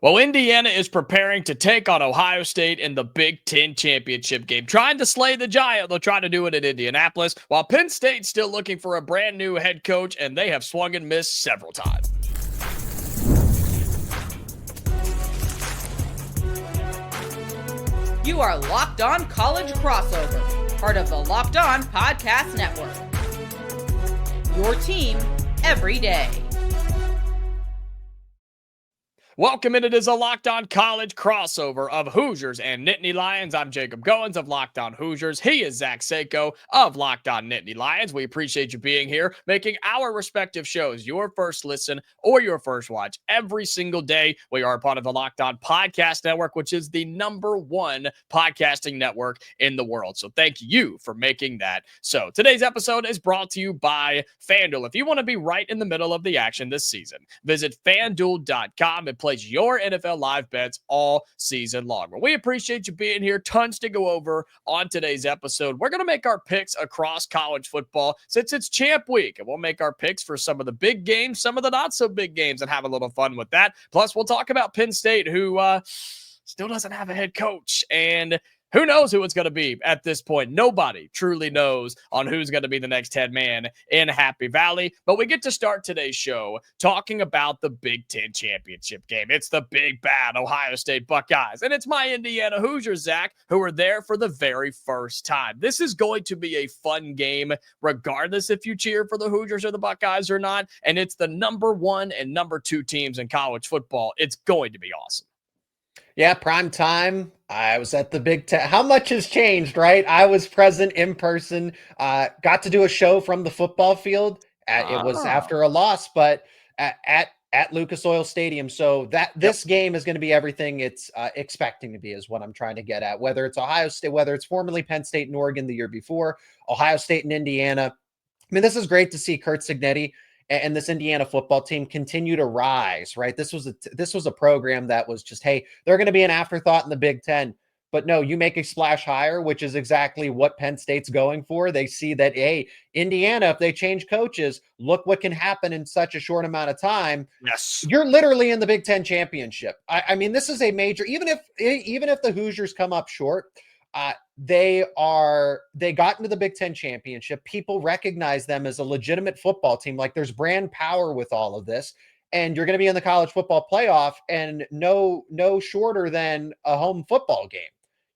Well, Indiana is preparing to take on Ohio State in the Big Ten championship game, trying to slay the giant. They'll try to do it in Indianapolis, while Penn State's still looking for a brand new head coach, and they have swung and missed several times. You are Locked On College Crossover, part of the Locked On Podcast Network. Your team every day. Welcome in. It is a Locked On College crossover of Hoosiers and Nittany Lions. I'm Jacob Goins of Locked On Hoosiers. He is Zach Seyko of Locked On Nittany Lions. We appreciate you being here, making our respective shows your first listen or your first watch every single day. We are a part of the Locked On Podcast Network, which is the #1 podcasting network in the world. So thank you for making that. So today's episode is brought to you by FanDuel. If you want to be right in the middle of the action this season, visit FanDuel.com and place your NFL live bets all season long. Well, we appreciate you being here. Tons to go over on today's episode. We're going to make our picks across college football since it's champ week, and we'll make our picks for some of the big games, some of the not so big games, and have a little fun with that. Plus, we'll talk about Penn State, who still doesn't have a head coach, and who knows who it's going to be at this point? Nobody truly knows on who's going to be the next head man in Happy Valley. But we get to start today's show talking about the Big Ten championship game. It's the big bad Ohio State Buckeyes. And it's my Indiana Hoosiers, Zach, who are there for the very first time. This is going to be a fun game, regardless if you cheer for the Hoosiers or the Buckeyes or not. And it's the #1 and #2 teams in college football. It's going to be awesome. Yeah, prime time. I was at the Big Ten. How much has changed, right? I was present in person, got to do a show from the football field. It was after a loss, but at Lucas Oil Stadium. So this game is going to be everything it's expecting to be, is what I'm trying to get at. Whether it's Ohio State, whether it's formerly Penn State and Oregon the year before, Ohio State and Indiana. I mean, this is great to see Curt Cignetti and this Indiana football team continue to rise, right? This was a program that was just, hey, they're going to be an afterthought in the Big Ten. But no, you make a splash higher, which is exactly what Penn State's going for. They see that, hey, Indiana, if they change coaches, look what can happen in such a short amount of time. Yes. You're literally in the Big Ten championship. I mean, this is a major, even if the Hoosiers come up short, they got into the Big Ten championship. People recognize them as a legitimate football team. Like, there's brand power with all of this, and you're going to be in the college football playoff, and no shorter than a home football game.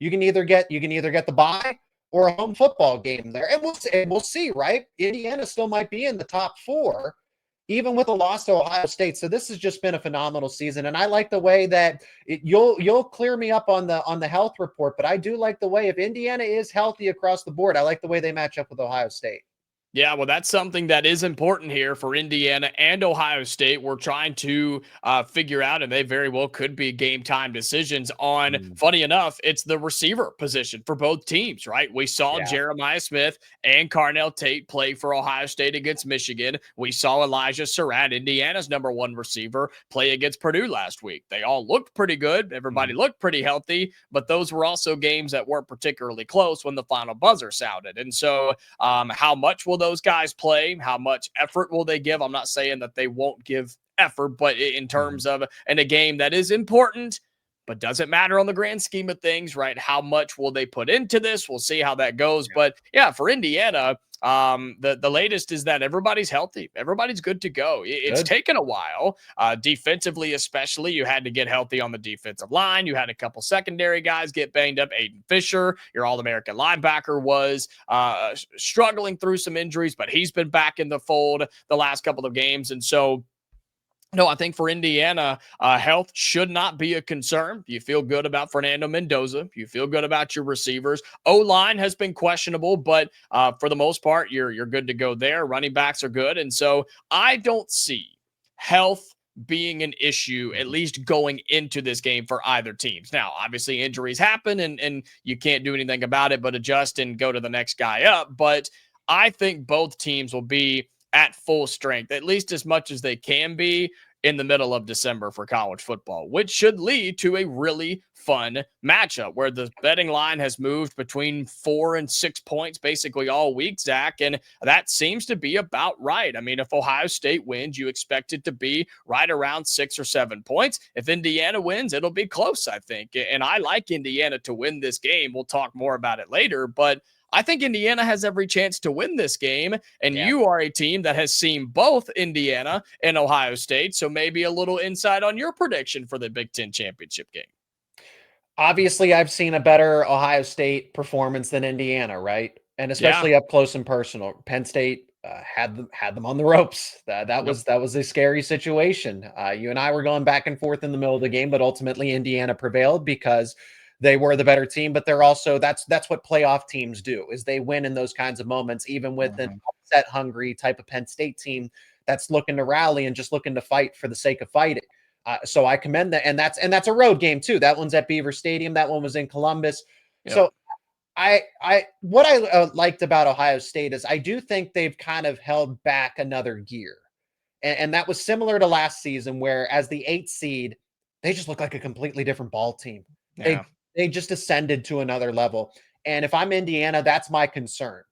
You can either get the bye or a home football game there, and we'll see, right? Indiana still might be in the top 4, even with a loss to Ohio State. So this has just been a phenomenal season. And I like the way that you'll clear me up on the health report, but I do like the way, if Indiana is healthy across the board, I like the way they match up with Ohio State. Yeah, well, that's something that is important here for Indiana and Ohio State. We're trying to figure out, and they very well could be game time decisions on, funny enough, it's the receiver position for both teams, right? We saw Jeremiah Smith and Carnell Tate play for Ohio State against Michigan. We saw Elijah Surratt, Indiana's #1 receiver, play against Purdue last week. They all looked pretty good. Everybody looked pretty healthy, but those were also games that weren't particularly close when the final buzzer sounded. And so how much will those guys play? How much effort will they give? I'm not saying that they won't give effort, but in terms of in a game that is important, but doesn't matter on the grand scheme of things, right? How much will they put into this? We'll see how that goes. But yeah, for Indiana, the latest is that everybody's healthy. Everybody's good to go. It's taken a while, defensively especially. You had to get healthy on the defensive line. You had a couple secondary guys get banged up. Aiden Fisher, your All-American linebacker, was struggling through some injuries, but he's been back in the fold the last couple of games. And so, no, I think for Indiana, health should not be a concern. You feel good about Fernando Mendoza. You feel good about your receivers. O-line has been questionable, but for the most part, you're good to go there. Running backs are good. And so I don't see health being an issue, at least going into this game for either teams. Now, obviously, injuries happen, and you can't do anything about it but adjust and go to the next guy up. But I think both teams will be at full strength, at least as much as they can be. in the middle of December for college football, which should lead to a really fun matchup where the betting line has moved between 4 and 6 points basically all week, Zach. And that seems to be about right. I mean, if Ohio State wins, you expect it to be right around 6 or 7 points. If Indiana wins, it'll be close, I think. And I like Indiana to win this game. We'll talk more about it later, but I think Indiana has every chance to win this game, and you are a team that has seen both Indiana and Ohio State, so maybe a little insight on your prediction for the Big Ten championship game. Obviously, I've seen a better Ohio State performance than Indiana, right? And especially up close and personal. Penn State had them on the ropes. That was a scary situation. You and I were going back and forth in the middle of the game, but ultimately Indiana prevailed because they were the better team. But they're also that's what playoff teams do, is they win in those kinds of moments, even with an upset hungry type of Penn State team that's looking to rally and just looking to fight for the sake of fighting. So I commend that, and that's a road game too. That one's at Beaver Stadium. That one was in Columbus. Yep. So what I liked about Ohio State is I do think they've kind of held back another gear, and that was similar to last season, where as the 8th seed, they just look like a completely different ball team. Yeah. They just ascended to another level. And if I'm Indiana, that's my concern,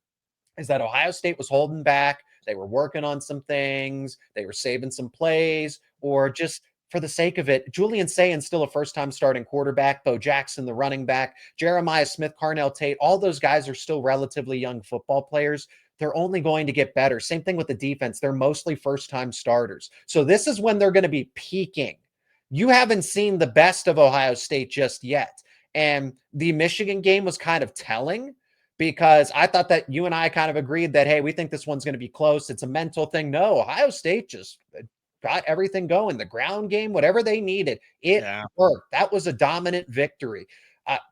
is that Ohio State was holding back. They were working on some things. They were saving some plays, or just for the sake of it. Julian Sayin still a first-time starting quarterback. Bo Jackson, the running back. Jeremiah Smith, Carnell Tate. All those guys are still relatively young football players. They're only going to get better. Same thing with the defense. They're mostly first-time starters. So this is when they're going to be peaking. You haven't seen the best of Ohio State just yet. And the Michigan game was kind of telling, because I thought that you and I kind of agreed that, hey, we think this one's going to be close. It's a mental thing. No, Ohio State just got everything going. The ground game, whatever they needed, it worked. That was a dominant victory.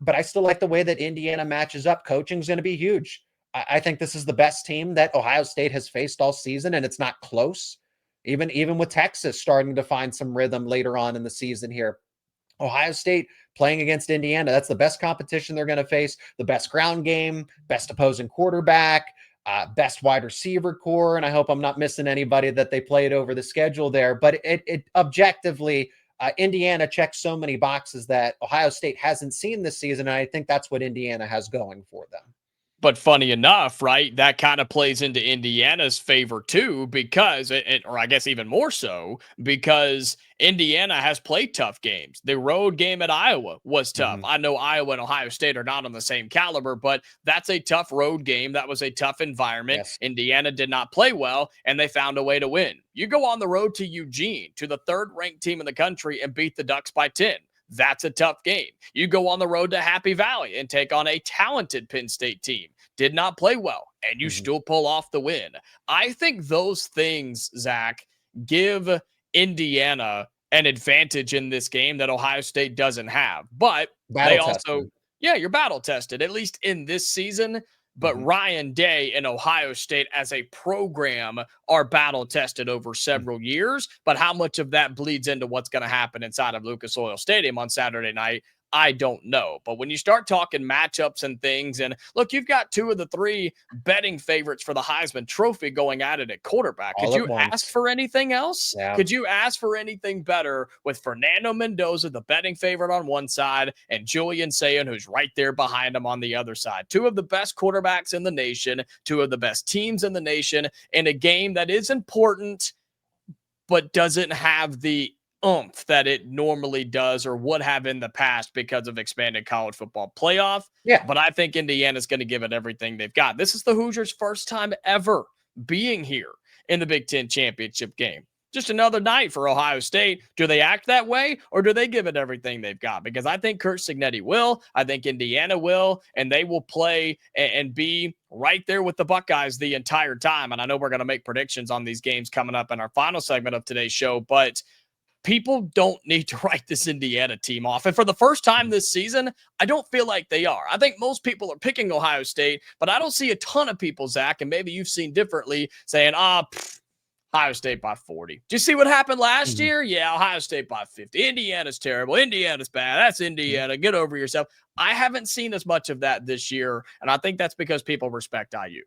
But I still like the way that Indiana matches up. Coaching's going to be huge. I think this is the best team that Ohio State has faced all season, and it's not close. Even with Texas starting to find some rhythm later on in the season here. Ohio State playing against Indiana, that's the best competition they're going to face, the best ground game, best opposing quarterback, best wide receiver core, and I hope I'm not missing anybody that they played over the schedule there. But it objectively, Indiana checks so many boxes that Ohio State hasn't seen this season, and I think that's what Indiana has going for them. But funny enough, right, that kind of plays into Indiana's favor too, because, or I guess even more so, because Indiana has played tough games. The road game at Iowa was tough. I know Iowa and Ohio State are not on the same caliber, but that's a tough road game. That was a tough environment. Yes. Indiana did not play well, and they found a way to win. You go on the road to Eugene, to the 3rd-ranked team in the country, and beat the Ducks by 10. That's a tough game. You go on the road to Happy Valley and take on a talented Penn State team. Did not play well, and you still pull off the win. I think those things, Zach, give Indiana an advantage in this game that Ohio State doesn't have. But they also, you're battle tested, at least in this season. But Ryan Day and Ohio State as a program are battle tested over several years. But how much of that bleeds into what's going to happen inside of Lucas Oil Stadium on Saturday night, I don't know. But when you start talking matchups and things, and look, you've got 2 of the 3 betting favorites for the Heisman Trophy going at it at quarterback. Could you ask for anything else? Yeah. Could you ask for anything better with Fernando Mendoza, the betting favorite on one side, and Julian Sayin, who's right there behind him on the other side? 2 of the best quarterbacks in the nation, 2 of the best teams in the nation, in a game that is important, but doesn't have the oomph that it normally does or would have in the past because of expanded college football playoff. Yeah. But I think Indiana's going to give it everything they've got. This is the Hoosiers' first time ever being here in the Big Ten championship game. Just another night for Ohio State. Do they act that way, or do they give it everything they've got? Because I think Curt Cignetti will. I think Indiana will, and they will play and be right there with the Buckeyes the entire time. And I know we're going to make predictions on these games coming up in our final segment of today's show, but people don't need to write this Indiana team off. And for the first time this season, I don't feel like they are. I think most people are picking Ohio State, but I don't see a ton of people, Zach, and maybe you've seen differently, saying, Ohio State by 40. Did you see what happened last year? Yeah, Ohio State by 50. Indiana's terrible. Indiana's bad. That's Indiana. Get over yourself. I haven't seen as much of that this year, and I think that's because people respect IU.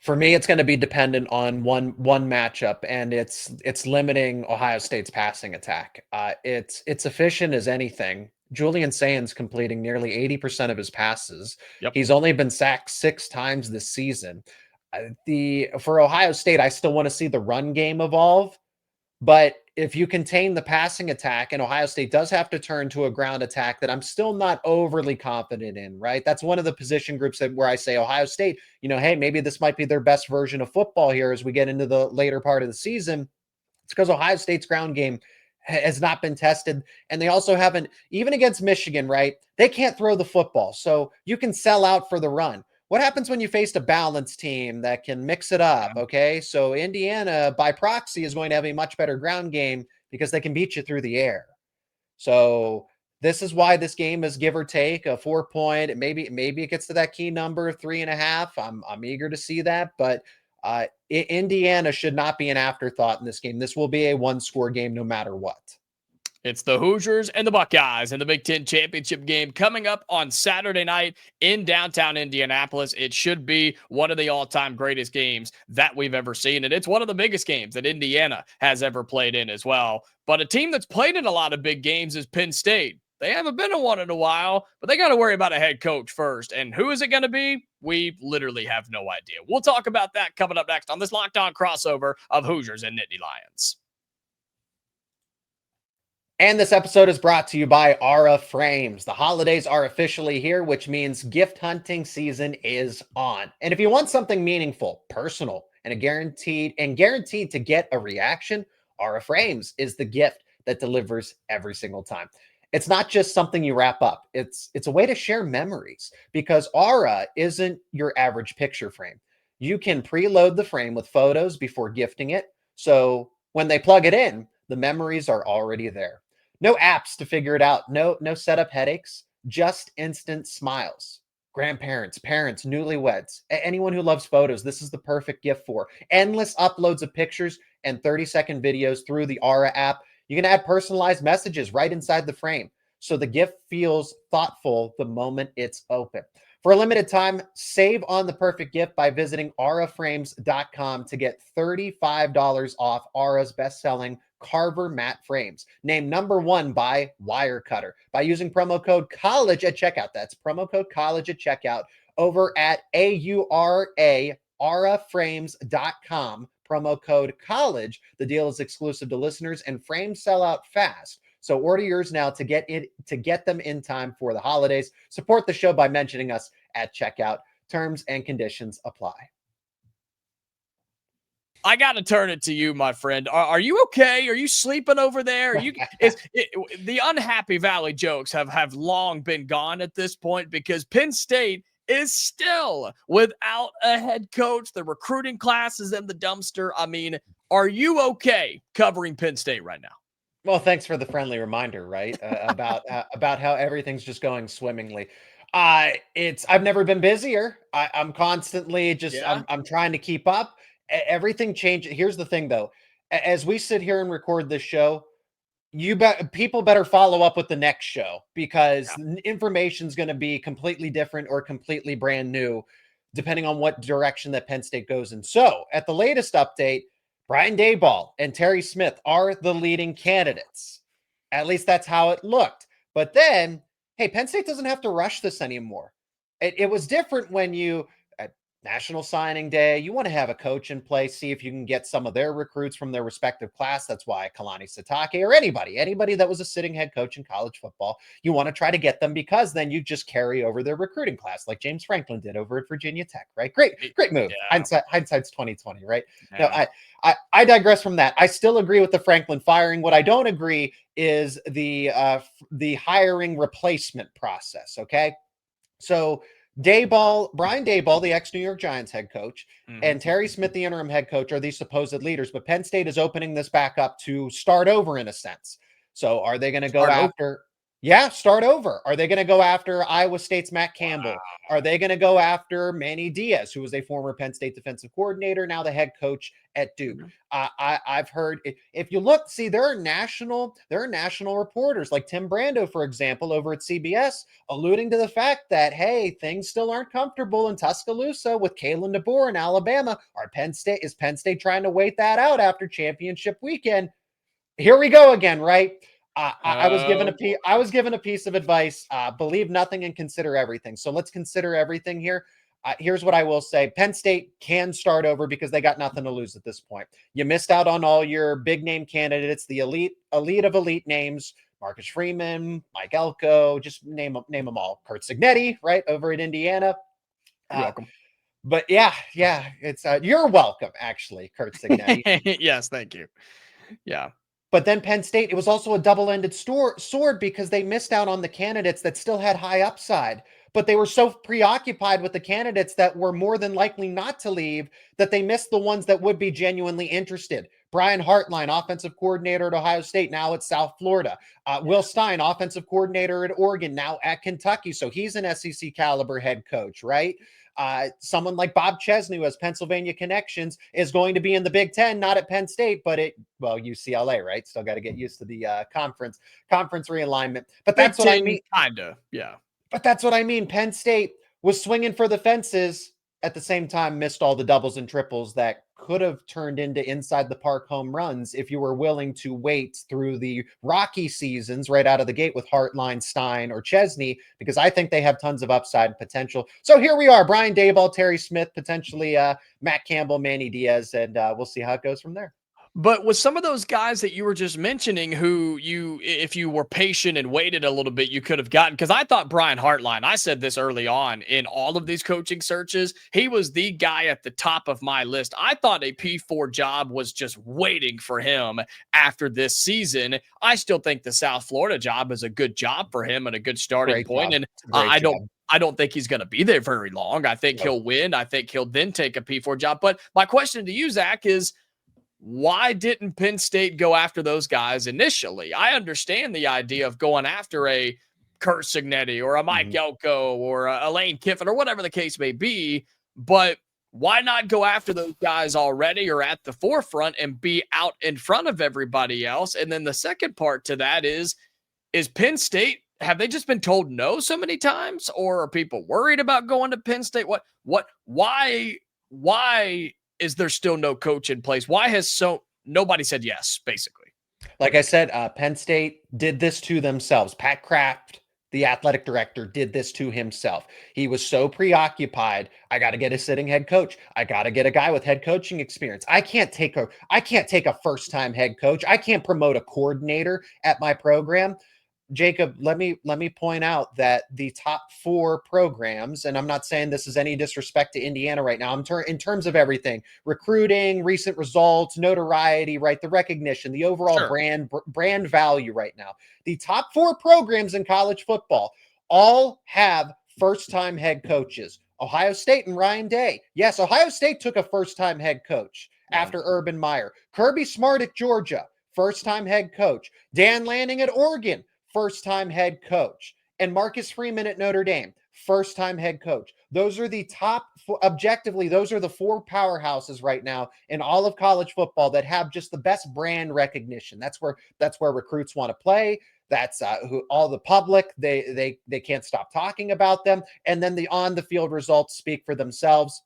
For me, it's going to be dependent on one matchup, and it's limiting Ohio State's passing attack. It's efficient as anything. Julian Sayin's completing nearly 80% of his passes. Yep. He's only been sacked 6 times this season. For Ohio State, I still want to see the run game evolve. But if you contain the passing attack, and Ohio State does have to turn to a ground attack that I'm still not overly confident in, right? That's one of the position groups where I say Ohio State, hey, maybe this might be their best version of football here as we get into the later part of the season. It's because Ohio State's ground game has not been tested. And they also haven't, even against Michigan, right? They can't throw the football. So you can sell out for the run. What happens when you faced a balanced team that can mix it up? Okay. So Indiana by proxy is going to have a much better ground game because they can beat you through the air. So this is why this game is give or take a 4-point. Maybe it gets to that key number of 3.5. I'm eager to see that, but Indiana should not be an afterthought in this game. This will be a 1-score game no matter what. It's the Hoosiers and the Buckeyes in the Big Ten championship game coming up on Saturday night in downtown Indianapolis. It should be one of the all-time greatest games that we've ever seen, and it's one of the biggest games that Indiana has ever played in as well. But a team that's played in a lot of big games is Penn State. They haven't been in one in a while, but they got to worry about a head coach first. And who is it going to be? We literally have no idea. We'll talk about that coming up next on this Locked On crossover of Hoosiers and Nittany Lions. And this episode is brought to you by Aura Frames. The holidays are officially here, which means gift hunting season is on. And if you want something meaningful, personal, and guaranteed to get a reaction, Aura Frames is the gift that delivers every single time. It's not just something you wrap up. It's a way to share memories because Aura isn't your average picture frame. You can preload the frame with photos before gifting it. So when they plug it in, the memories are already there. No apps to figure it out. No setup headaches, just instant smiles. Grandparents, parents, newlyweds, anyone who loves photos, this is the perfect gift for. Endless uploads of pictures and 30-second videos through the Aura app. You can add personalized messages right inside the frame, so the gift feels thoughtful the moment it's open. For a limited time, save on the perfect gift by visiting auraframes.com to get $35 off Aura's best-selling Carver matte frames, named #1 by Wirecutter, by using promo code COLLEGE at checkout. That's promo code COLLEGE at checkout over at auraframes.com. Promo code COLLEGE. The deal is exclusive to listeners, and frames sell out fast. So order yours now to get them in time for the holidays. Support the show by mentioning us at checkout. Terms and conditions apply. I got to turn it to you, my friend. Are you okay? Are you sleeping over there? The unhappy Valley jokes have long been gone at this point because Penn State is still without a head coach. The recruiting class is in the dumpster. I mean, are you okay covering Penn State right now? Well, thanks for the friendly reminder, right? About how everything's just going swimmingly. I've never been busier. I'm constantly I'm trying to keep up. Everything changes. Here's the thing, though. As we sit here and record this show, people better follow up with the next show because information is going to be completely different or completely brand new, depending on what direction that Penn State goes in. So, at the latest update, Brian Daboll and Terry Smith are the leading candidates. At least that's how it looked. But then, hey, Penn State doesn't have to rush this anymore. It was different when at National Signing Day, you want to have a coach in place, see if you can get some of their recruits from their respective class. That's why Kalani Sitake or anybody that was a sitting head coach in college football, you want to try to get them because then you just carry over their recruiting class like James Franklin did over at Virginia Tech, right? Great move. Yeah. Hindsight's 2020, right? Yeah. No, I digress from that. I still agree with the Franklin firing. What I don't agree is the hiring replacement process. Okay. So Brian Daboll, the ex-New York Giants head coach, and Terry Smith, the interim head coach, are these supposed leaders. But Penn State is opening this back up to start over in a sense. So are they going to go after? Yeah, start over. Are they going to go after Iowa State's Matt Campbell? Wow. Are they going to go after Manny Diaz, who was a former Penn State defensive coordinator, now the head coach at Duke? Mhm. I've heard if you look, see, there are national reporters like Tim Brando, for example, over at CBS, alluding to the fact that hey, things still aren't comfortable in Tuscaloosa with Kalen DeBoer in Alabama. Is Penn State trying to wait that out after championship weekend? Here we go again, right? I was given Oh, boy. I was given a piece of advice: believe nothing and consider everything. So let's consider everything here. Here's what I will say: Penn State can start over because they got nothing to lose at this point. You missed out on all your big name candidates, the elite of elite names: Marcus Freeman, Mike Elko, just name them all. Kurt Signetti, right over at Indiana. You're Uh, welcome. but yeah, it's you're welcome, actually, Kurt Signetti. Yes, thank you. Yeah. But then Penn State, it was also a double-ended sword because they missed out on the candidates that still had high upside. But they were so preoccupied with the candidates that were more than likely not to leave that they missed the ones that would be genuinely interested. Brian Hartline, offensive coordinator at Ohio State, now at South Florida. Will Stein, offensive coordinator at Oregon, now at Kentucky. So he's an SEC caliber head coach, right? Someone like Bob Chesney, who has Pennsylvania connections, is going to be in the Big Ten, not at Penn State, but UCLA, right? Still got to get used to the conference realignment. But Big that's what I Ten, mean. kinda. Yeah. But that's what I mean. Penn State was swinging for the fences, at the same time missed all the doubles and triples that could have turned into inside the park home runs if you were willing to wait through the rocky seasons right out of the gate with Hartline, Stein, or Chesney, because I think they have tons of upside and potential. So here we are: Brian Daboll, Terry Smith, potentially Matt Campbell, Manny Diaz, and we'll see how it goes from there. But with some of those guys that you were just mentioning, who if you were patient and waited a little bit, you could have gotten, because I thought Brian Hartline, I said this early on in all of these coaching searches, he was the guy at the top of my list. I thought a P4 job was just waiting for him after this season. I still think the South Florida job is a good job for him and a good starting Great point. job. And Great job. I don't think he's going to be there very long. I think No. he'll win. I think he'll then take a P4 job. But my question to you, Zach, is why didn't Penn State go after those guys initially? I understand the idea of going after a Kurt Signetti or a Mike Elko or a Lane Kiffin or whatever the case may be, but why not go after those guys already or at the forefront and be out in front of everybody else? And then the second part to that is Penn State, have they just been told no so many times, or are people worried about going to Penn State? Why is there still no coach in place? Why has nobody said yes, basically? Like I said, Penn State did this to themselves. Pat Kraft, the athletic director, did this to himself. He was so preoccupied. I got to get a sitting head coach. I got to get a guy with head coaching experience. I can't take a first-time head coach. I can't promote a coordinator at my program. Jacob, let me point out that the top 4 programs, and I'm not saying this is any disrespect to Indiana right now, in terms of everything: recruiting, recent results, notoriety, right, the recognition, the overall Sure. brand value right now. The top 4 programs in college football all have first-time head coaches. Ohio State and Ryan Day. Yes, Ohio State took a first-time head coach after Urban Meyer. Kirby Smart at Georgia, first-time head coach. Dan Lanning at Oregon, first-time head coach. And Marcus Freeman at Notre Dame, first-time head coach. Those are the top, objectively, those are the 4 powerhouses right now in all of college football that have just the best brand recognition. That's where recruits want to play. That's who all the public, they can't stop talking about them. And then the on-the-field results speak for themselves.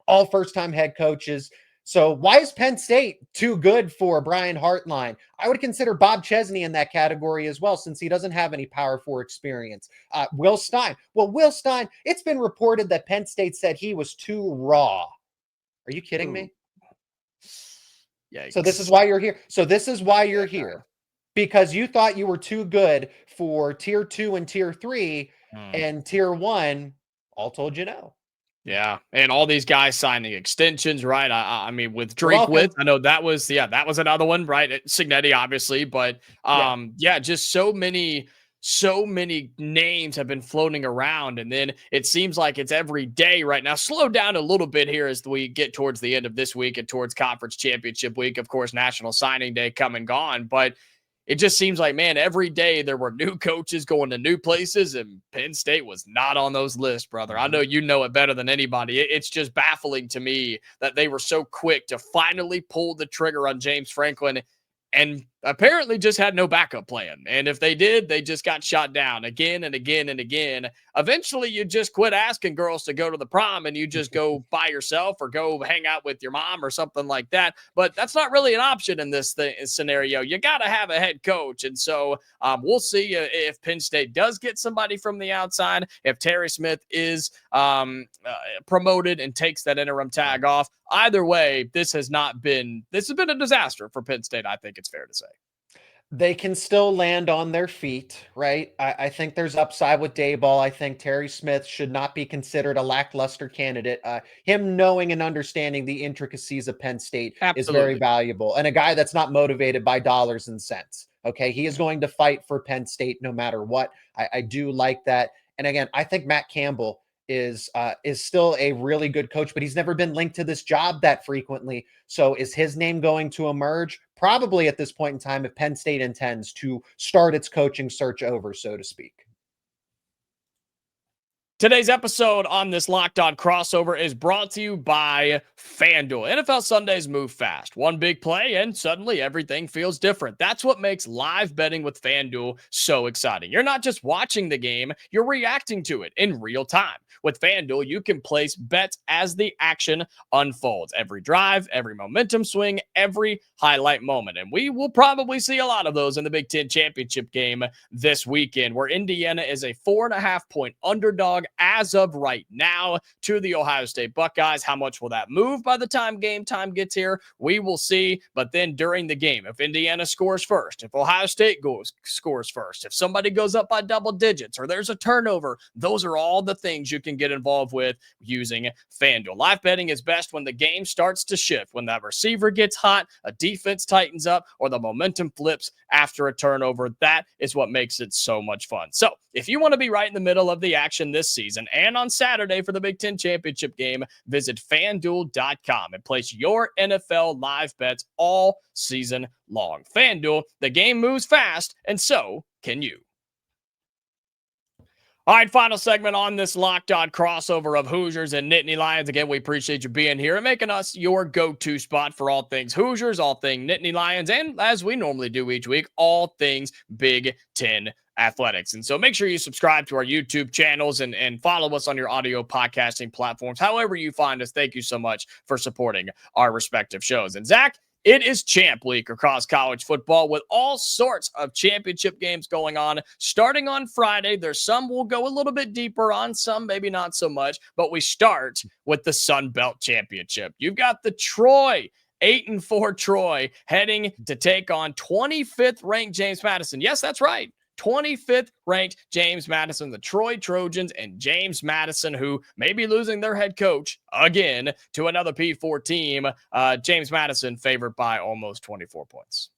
All first-time head coaches. So why is Penn State too good for Brian Hartline? I would consider Bob Chesney in that category as well, since he doesn't have any Power 4 experience. Will Stein. Well, Will Stein, it's been reported that Penn State said he was too raw. Are you kidding me? Yikes. So this is why you're here. Because you thought you were too good for tier 2 and tier 3, and tier 1 all told you no. Yeah, and all these guys signing extensions, right? I mean, with Drinkwitz, I know that was another one, right? Signetti, obviously, but just so many names have been floating around, and then it seems like it's every day right now. Slow down a little bit here as we get towards the end of this week and towards conference championship week. Of course, National Signing Day come and gone, but it just seems like, man, every day there were new coaches going to new places, and Penn State was not on those lists, brother. I know you know it better than anybody. It's just baffling to me that they were so quick to finally pull the trigger on James Franklin and apparently just had no backup plan. And if they did, they just got shot down again and again and again. Eventually, you just quit asking girls to go to the prom and you just go by yourself or go hang out with your mom or something like that. But that's not really an option in this scenario. You got to have a head coach. And so we'll see if Penn State does get somebody from the outside, if Terry Smith is promoted and takes that interim tag off. Either way, this has been a disaster for Penn State, I think it's fair to say. They can still land on their feet, right? I think there's upside with Dayball. I think Terry Smith should not be considered a lackluster candidate. Him knowing and understanding the intricacies of Penn State is very valuable. And a guy that's not motivated by dollars and cents. Okay. He is going to fight for Penn State no matter what. I do like that. And again, I think Matt Campbell is still a really good coach, but he's never been linked to this job that frequently. So is his name going to emerge? Probably at this point in time, if Penn State intends to start its coaching search over, so to speak. Today's episode on this Locked On crossover is brought to you by FanDuel. NFL Sundays move fast. One big play and suddenly everything feels different. That's what makes live betting with FanDuel so exciting. You're not just watching the game, you're reacting to it in real time. With FanDuel, you can place bets as the action unfolds. Every drive, every momentum swing, every highlight moment. And we will probably see a lot of those in the Big Ten championship game this weekend, where Indiana is a 4.5-point underdog as of right now to the Ohio State Buckeyes. How much will that move by the time game time gets here? We will see. But then during the game, if Indiana scores first, if Ohio State scores first, if somebody goes up by double digits or there's a turnover, those are all the things you can get involved with using FanDuel. Live betting is best when the game starts to shift, when that receiver gets hot, a defense tightens up, or the momentum flips after a turnover. That is what makes it so much fun. So if you want to be right in the middle of the action this season and on Saturday for the Big Ten championship game, visit FanDuel.com and place your NFL live bets all season long. FanDuel, the game moves fast, and so can you. All right, final segment on this Locked On crossover of Hoosiers and Nittany Lions. Again, we appreciate you being here and making us your go-to spot for all things Hoosiers, all things Nittany Lions, and as we normally do each week, all things Big Ten athletics. And so make sure you subscribe to our YouTube channels and follow us on your audio podcasting platforms. However you find us, thank you so much for supporting our respective shows. And Zach, it is Champ Week across college football with all sorts of championship games going on. Starting on Friday, there's some we'll go a little bit deeper on, some maybe not so much, but we start with the Sun Belt Championship. You've got the Troy 8-4 Troy heading to take on 25th ranked James Madison. Yes, that's right. 25th ranked James Madison, the Troy Trojans, and James Madison, who may be losing their head coach again to another P4 team. James Madison favored by almost 24 points.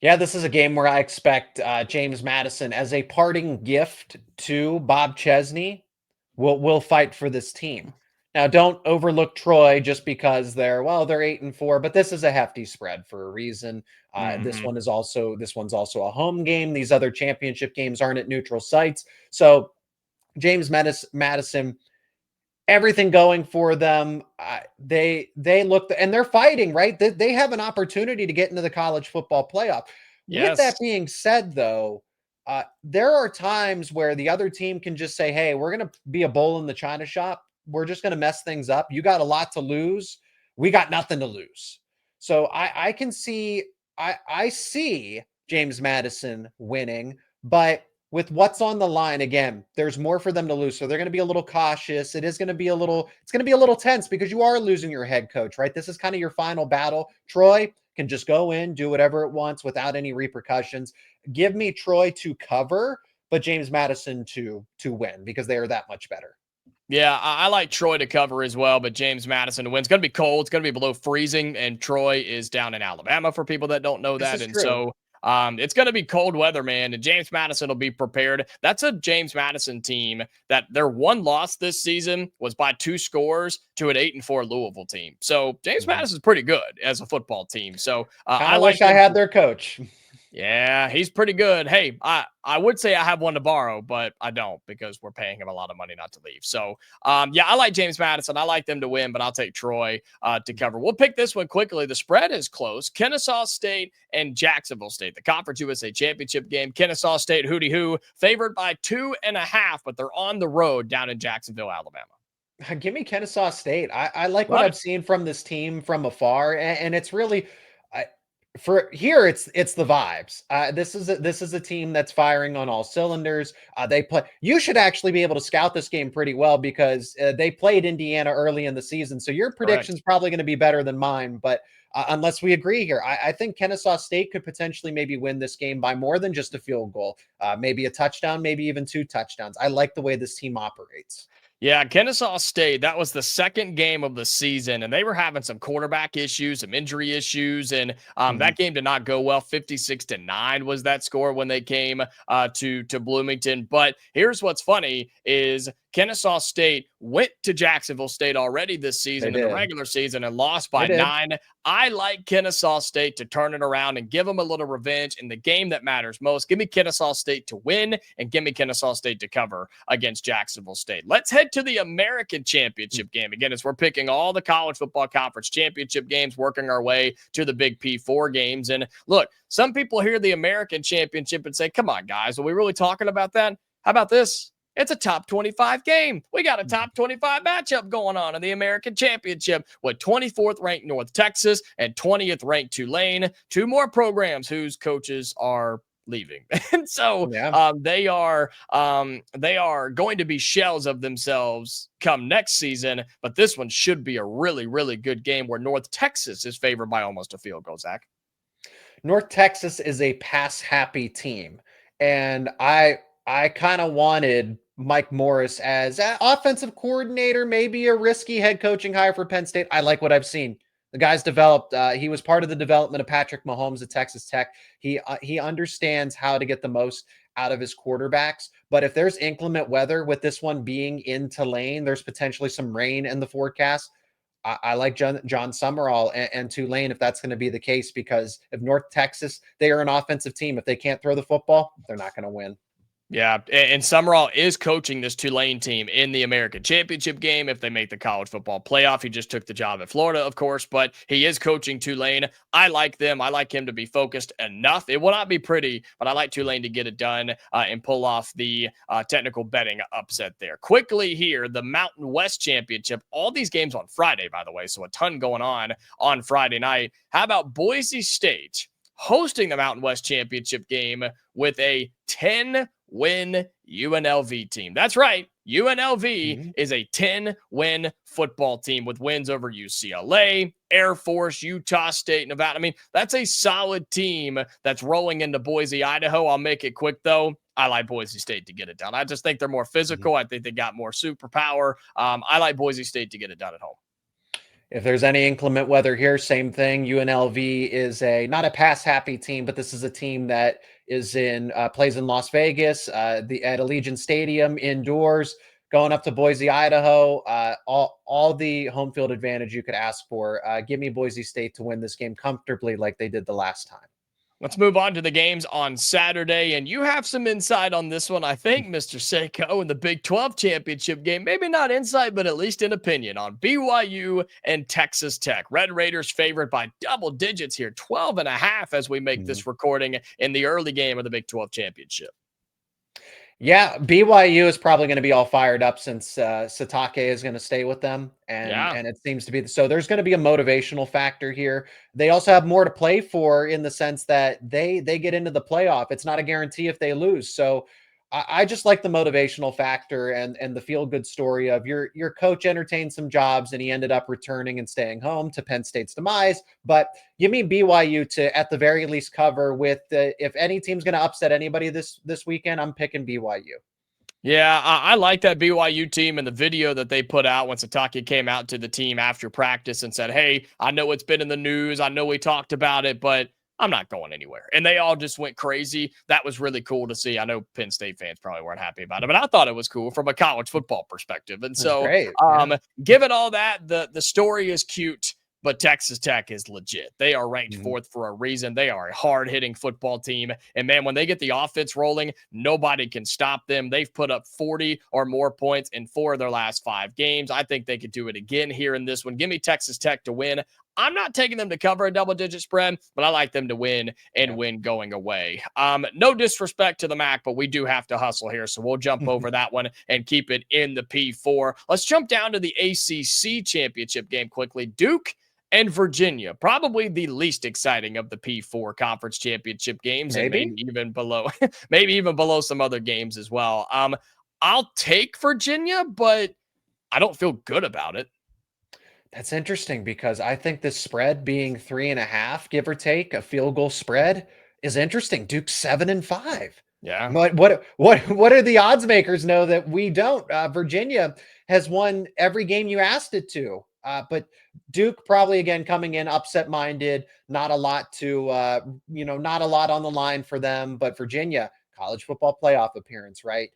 Yeah, this is a game where I expect James Madison, as a parting gift to Bob Chesney, will fight for this team. Now, don't overlook Troy just because they're 8-4, but this is a hefty spread for a reason. This one's also a home game. These other championship games aren't at neutral sites. So James Madison, everything going for them. They look, and they're fighting, right? They have an opportunity to get into the college football playoff. Yes. With that being said, though, there are times where the other team can just say, hey, we're going to be a bull in the china shop. We're just going to mess things up. You got a lot to lose. We got nothing to lose. So I can see, I see James Madison winning, but with what's on the line, again, there's more for them to lose. So they're going to be a little cautious. It's going to be a little tense because you are losing your head coach, right? This is kind of your final battle. Troy can just go in, do whatever it wants without any repercussions. Give me Troy to cover, but James Madison to win because they are that much better. Yeah, I like Troy to cover as well, but James Madison to win. It's going to be cold. It's going to be below freezing, and Troy is down in Alabama for people that don't know that. And true. So it's going to be cold weather, man, and James Madison will be prepared. That's a James Madison team that their one loss this season was by 2 scores to an 8-4 Louisville team. So James Madison's pretty good as a football team. So I wish I had their coach. Yeah, he's pretty good. Hey, I would say I have one to borrow, but I don't because we're paying him a lot of money not to leave. So, yeah, I like James Madison. I like them to win, but I'll take Troy to cover. We'll pick this one quickly. The spread is close. Kennesaw State and Jacksonville State, the Conference USA Championship game. Kennesaw State, hootie hoo, favored by 2.5, but they're on the road down in Jacksonville, Alabama. Give me Kennesaw State. I like what Love I've it. seen from this team from afar, and it's really for here. It's the vibes. This is a team that's firing on all cylinders. They play. You should actually be able to scout this game pretty well because they played Indiana early in the season. So your prediction's Correct. probably going to be better than mine. But unless we agree here, I think Kennesaw State could potentially maybe win this game by more than just a field goal, maybe a touchdown, maybe even 2 touchdowns. I like the way this team operates. Yeah, Kennesaw State, that was the second game of the season, and they were having some quarterback issues, some injury issues, and Mhm. that game did not go well. 56-9 was that score when they came to Bloomington. But here's what's funny is Kennesaw State went to Jacksonville State already this They season in the did. regular season and lost They by did. 9. I like Kennesaw State to turn it around and give them a little revenge in the game that matters most. Give me Kennesaw State to win and give me Kennesaw State to cover against Jacksonville State. Let's head to the American Championship game. Again, as we're picking all the college football conference championship games, working our way to the Big P4 games. And look, some people hear the American Championship and say, come on, guys, are we really talking about that? How about this? It's a top 25 game. We got a top 25 matchup going on in the American Championship with 24th ranked North Texas and 20th ranked Tulane, 2 more programs whose coaches are leaving. And so Yeah. they are going to be shells of themselves come next season, but this one should be a really, really good game where North Texas is favored by almost a field goal, Zach. North Texas is a pass happy team. And I kind of wanted Mike Morris as an offensive coordinator, maybe a risky head coaching hire for Penn State. I like what I've seen. The guy's developed. He was part of the development of Patrick Mahomes at Texas Tech. He understands how to get the most out of his quarterbacks. But if there's inclement weather with this one being in Tulane, there's potentially some rain in the forecast. I like John Summerall and Tulane if that's going to be the case, because if North Texas, they are an offensive team. If they can't throw the football, they're not going to win. Yeah, and Summerall is coaching this Tulane team in the American Championship game if they make the college football playoff. He just took the job at Florida, of course, but he is coaching Tulane. I like them. I like him to be focused enough. It will not be pretty, but I like Tulane to get it done and pull off the technical betting upset there. Quickly here, the Mountain West Championship. All these games on Friday, by the way, so a ton going on Friday night. How about Boise State hosting the Mountain West Championship game with a 10-win UNLV team? That's right. UNLV is a 10-win football team with wins over UCLA, Air Force, Utah State, Nevada. I mean, that's a solid team that's rolling into Boise, Idaho. I'll make it quick, though. I like Boise State to get it done. I just think they're more physical. I think they got more superpower. I like Boise State to get it done at home. If there's any inclement weather here, same thing. UNLV is not a pass happy team, but this is a team that is plays in Las Vegas, at Allegiant Stadium indoors, going up to Boise, Idaho. All the home field advantage you could ask for. Give me Boise State to win this game comfortably, like they did the last time. Let's move on to the games on Saturday, and you have some insight on this one, I think, Mr. Seyko, in the Big 12 championship game. Maybe not insight, but at least an opinion on BYU and Texas Tech. Red Raiders favored by double digits here, 12.5 as we make this recording in the early game of the Big 12 championship. Yeah, BYU is probably going to be all fired up since Satake is going to stay with them, and it seems to be so. There's going to be a motivational factor here. They also have more to play for in the sense that they get into the playoff. It's not a guarantee if they lose. So I just like the motivational factor and the feel good story of your coach entertained some jobs and he ended up returning and staying home to Penn State's demise. But give me BYU to at the very least cover with if any team's going to upset anybody this weekend, I'm picking BYU. Yeah, I like that BYU team and the video that they put out when Satake came out to the team after practice and said, hey, I know it's been in the news. I know we talked about it, but I'm not going anywhere. And they all just went crazy. That was really cool to see. I know Penn State fans probably weren't happy about it, but I thought it was cool from a college football perspective. And so, great. Given all that, the story is cute, but Texas Tech is legit. They are ranked fourth for a reason. They are a hard-hitting football team. And, man, when they get the offense rolling, nobody can stop them. They've put up 40 or more points in 4 of their last 5 games. I think they could do it again here in this one. Give me Texas Tech to win. I'm not taking them to cover a double-digit spread, but I like them to win and win going away. No disrespect to the MAC, but we do have to hustle here, so we'll jump over that one and keep it in the P4. Let's jump down to the ACC championship game quickly. Duke and Virginia, probably the least exciting of the P4 conference championship games, and maybe even below, maybe even below some other games as well. I'll take Virginia, but I don't feel good about it. That's interesting because I think this spread being 3.5, give or take, a field goal spread is interesting. Duke's 7-5. Yeah. What are the odds makers know that we don't? Virginia has won every game you asked it to. But Duke probably, again, coming in upset minded, not a lot to, not a lot on the line for them. But Virginia, college football playoff appearance, right?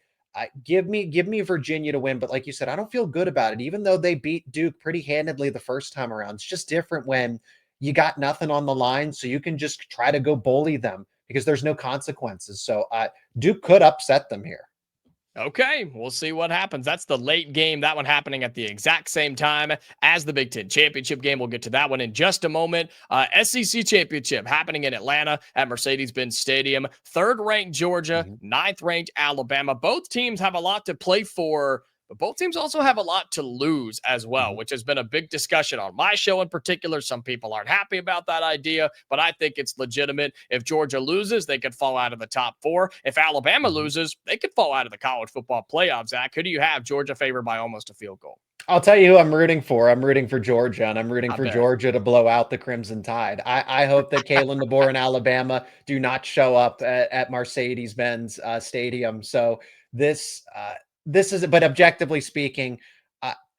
Give me Virginia to win. But like you said, I don't feel good about it, even though they beat Duke pretty handedly the first time around. It's just different when you got nothing on the line. So you can just try to go bully them because there's no consequences. So Duke could upset them here. Okay, we'll see what happens. That's the late game. That one happening at the exact same time as the Big Ten championship game. We'll get to that one in just a moment. SEC championship happening in Atlanta at Mercedes-Benz Stadium. 3rd-ranked Georgia, 9th-ranked Alabama. Both teams have a lot to play for, but both teams also have a lot to lose as well, which has been a big discussion on my show in particular. Some people aren't happy about that idea, but I think it's legitimate. If Georgia loses, they could fall out of the top 4. If Alabama loses, they could fall out of the college football playoff. Zach, who do you have? Georgia favored by almost a field goal. I'll tell you who I'm rooting for. I'm rooting for Georgia, and I'm rooting for Georgia to blow out the Crimson Tide. I hope that Kalen DeBoer and Alabama do not show up at Mercedes-Benz Stadium. So this is, but objectively speaking,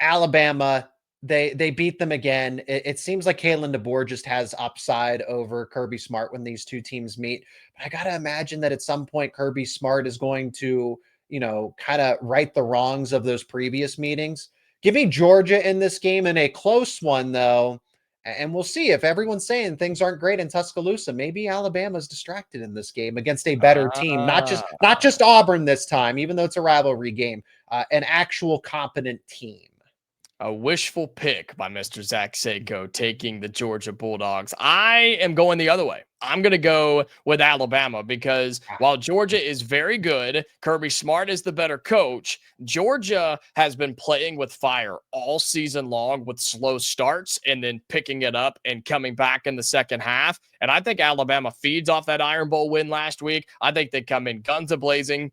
Alabama, they beat them again. It seems like Kalen DeBoer just has upside over Kirby Smart when these two teams meet. But I got to imagine that at some point Kirby Smart is going to, kind of right the wrongs of those previous meetings. Give me Georgia in this game, in a close one, though. And we'll see. If everyone's saying things aren't great in Tuscaloosa, maybe Alabama's distracted in this game against a better team. Not just Auburn this time, even though it's a rivalry game, an actual competent team. A wishful pick by Mr. Zach Seyko taking the Georgia Bulldogs. I am going the other way. I'm going to go with Alabama because while Georgia is very good, Kirby Smart is the better coach. Georgia has been playing with fire all season long with slow starts and then picking it up and coming back in the second half. And I think Alabama feeds off that Iron Bowl win last week. I think they come in guns a-blazing.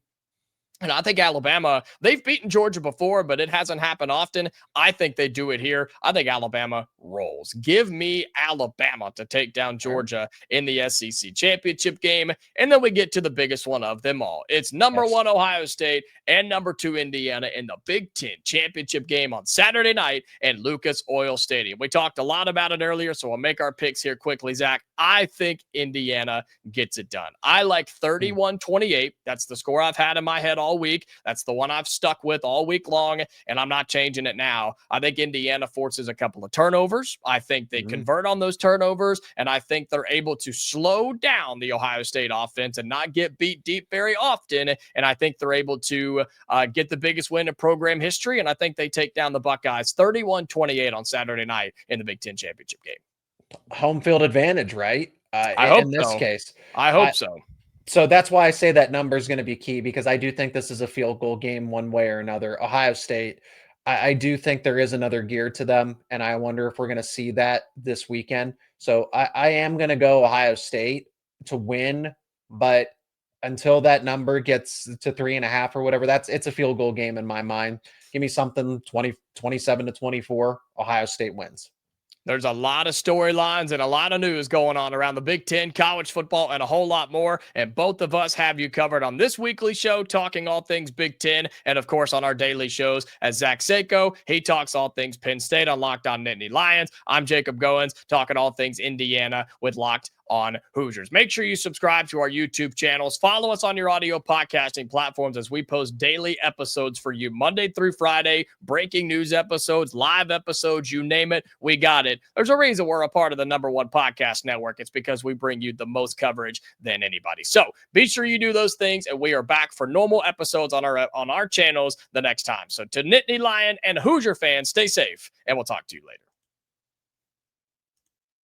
And I think Alabama, they've beaten Georgia before, but it hasn't happened often. I think they do it here. I think Alabama rolls. Give me Alabama to take down Georgia in the SEC championship game. And then we get to the biggest one of them all. It's number 1 Ohio State and number 2 Indiana in the Big Ten championship game on Saturday night in Lucas Oil Stadium. We talked a lot about it earlier, so we'll make our picks here quickly, Zach. I think Indiana gets it done. I like 31-28. That's the score I've had in my head all week. That's the one I've stuck with all week long, and I'm not changing it now. I think Indiana forces a couple of turnovers. I think they convert on those turnovers, and I think they're able to slow down the Ohio State offense and not get beat deep very often, and I think they're able to get the biggest win in program history, and I think they take down the Buckeyes 31-28 on Saturday night in the Big Ten championship game. Home field advantage, right? I hope in this case. I hope so. So that's why I say that number is going to be key, because I do think this is a field goal game one way or another. Ohio State, I do think there is another gear to them, and I wonder if we're going to see that this weekend. So I am going to go Ohio State to win, but until that number gets to 3.5 or whatever, it's a field goal game in my mind. Give me something 27-24. Ohio State wins. There's a lot of storylines and a lot of news going on around the Big Ten, college football, and a whole lot more. And both of us have you covered on this weekly show, talking all things Big Ten, and of course on our daily shows as Zach Seyko. He talks all things Penn State on Locked On Nittany Lions. I'm Jacob Goins, talking all things Indiana with Locked on Hoosiers. Make sure you subscribe to our YouTube channels. Follow us on your audio podcasting platforms as we post daily episodes for you Monday through Friday, breaking news episodes, live episodes, you name it, we got it. There's a reason we're a part of the #1 podcast network. It's because we bring you the most coverage than anybody. So be sure you do those things, and we are back for normal episodes on our channels the next time. So to Nittany Lion and Hoosier fans, stay safe, and we'll talk to you later.